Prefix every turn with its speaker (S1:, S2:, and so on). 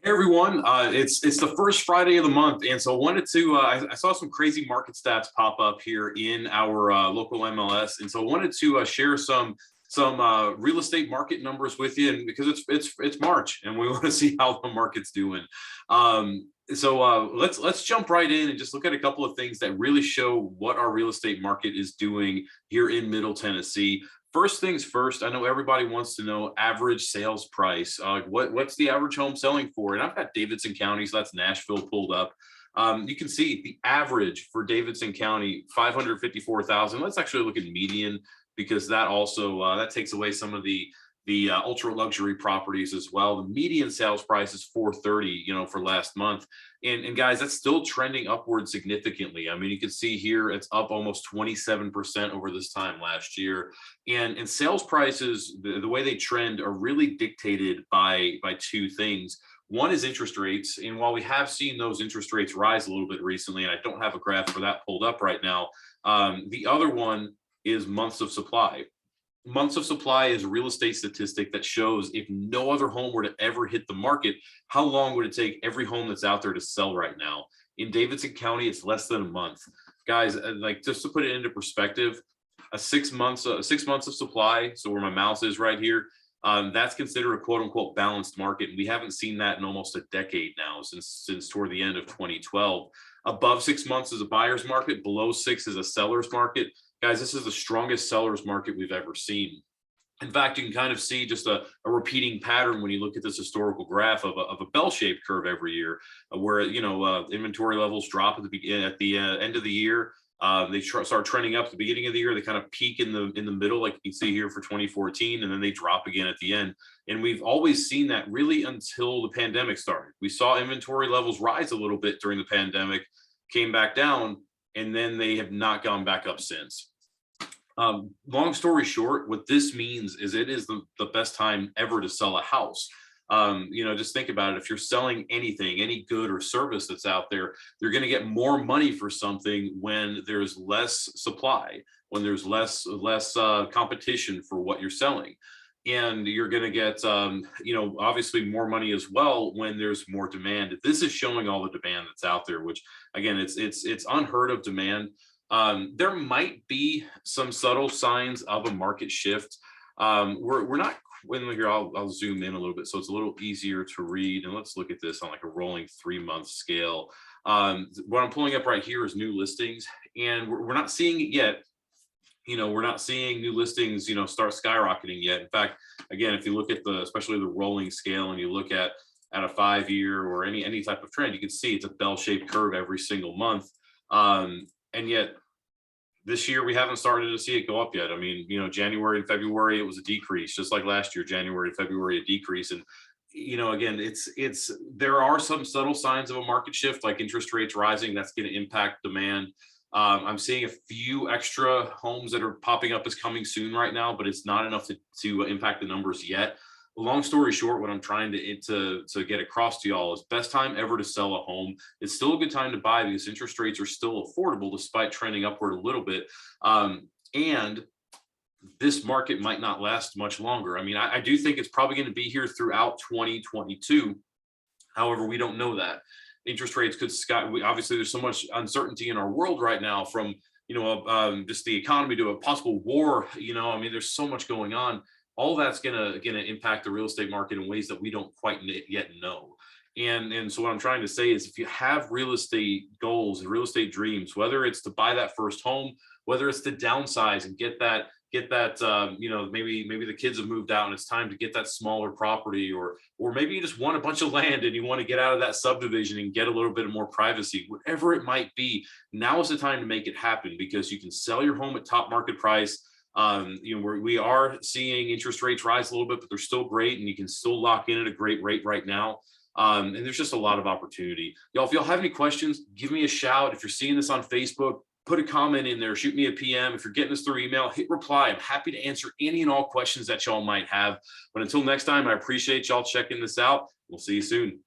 S1: Everyone, it's the first Friday of the month, and so I wanted to. I saw some crazy market stats pop up here in our local MLS, and so I wanted to share some real estate market numbers with you, and because it's March, and we want to see how the market's doing. Let's jump right in and just look at a couple of things that really show what our real estate market is doing here in Middle Tennessee. First things first, I know everybody wants to know average sales price. What's the average home selling for? And I've got Davidson County, so that's Nashville pulled up. You can see the average for Davidson County, 554,000. Let's actually look at median because that also that takes away some of the ultra luxury properties as well. The median sales price is 430, for last month. And guys, that's still trending upward significantly. I mean, you can see here it's up almost 27% over this time last year. And sales prices, the way they trend are really dictated by two things. One is interest rates. And while we have seen those interest rates rise a little bit recently, and I don't have a graph for that pulled up right now, the other one is months of supply. Months of supply is a real estate statistic that shows if no other home were to ever hit the market, how long would it take every home that's out there to sell right now? In Davidson County, it's less than a month. Guys, like just to put it into perspective, 6 months of supply, so where my mouse is right here, that's considered a quote unquote balanced market. And we haven't seen that in almost a decade now, since toward the end of 2012. Above 6 months is a buyer's market, below 6 is a seller's market. Guys, this is the strongest seller's market we've ever seen. In fact, you can kind of see just a repeating pattern when you look at this historical graph of a bell-shaped curve every year, where inventory levels drop at the end of the year. They start trending up at the beginning of the year. They kind of peak in the middle, like you can see here for 2014, and then they drop again at the end. And we've always seen that really until the pandemic started. We saw inventory levels rise a little bit during the pandemic, came back down, and then they have not gone back up since. Long story short, what this means is it is the best time ever to sell a house. Just think about it. If you're selling anything, any good or service that's out there, you're going to get more money for something when there's less supply, when there's less competition for what you're selling. And you're going to get, obviously more money as well when there's more demand. This is showing all the demand that's out there, which again, it's unheard of demand. There might be some subtle signs of a market shift. We're not, here, I'll zoom in a little bit so it's a little easier to read. And let's look at this on like a rolling 3-month scale. What I'm pulling up right here is new listings, and we're not seeing it yet. We're not seeing new listings, start skyrocketing yet. In fact, again, if you look at especially the rolling scale, and you look at a 5-year or any type of trend, you can see it's a bell-shaped curve every single month. And yet this year we haven't started to see it go up yet. I mean, January and February, it was a decrease, just like last year, January and February, a decrease. And, again, there are some subtle signs of a market shift, like interest rates rising. That's going to impact demand. I'm seeing a few extra homes that are popping up as coming soon right now, but it's not enough to impact the numbers yet. Long story short, what I'm trying to get across to y'all is best time ever to sell a home. It's still a good time to buy because interest rates are still affordable despite trending upward a little bit. And this market might not last much longer. I mean, I do think it's probably going to be here throughout 2022. However, we don't know that. Interest rates could obviously there's so much uncertainty in our world right now, from just the economy to a possible war. I mean, there's so much going on. All that's gonna impact the real estate market in ways that we don't quite yet know. And so what I'm trying to say is, if you have real estate goals and real estate dreams, whether it's to buy that first home, whether it's to downsize and get that maybe the kids have moved out and it's time to get that smaller property, or maybe you just want a bunch of land and you want to get out of that subdivision and get a little bit more privacy, whatever it might be, now is the time to make it happen, because you can sell your home at top market price. We are seeing interest rates rise a little bit, but they're still great, and you can still lock in at a great rate right now. And there's just a lot of opportunity. Y'all, if y'all have any questions, give me a shout. If you're seeing this on Facebook, put a comment in there, shoot me a PM. If you're getting this through email, hit reply. I'm happy to answer any and all questions that y'all might have. But until next time, I appreciate y'all checking this out. We'll see you soon.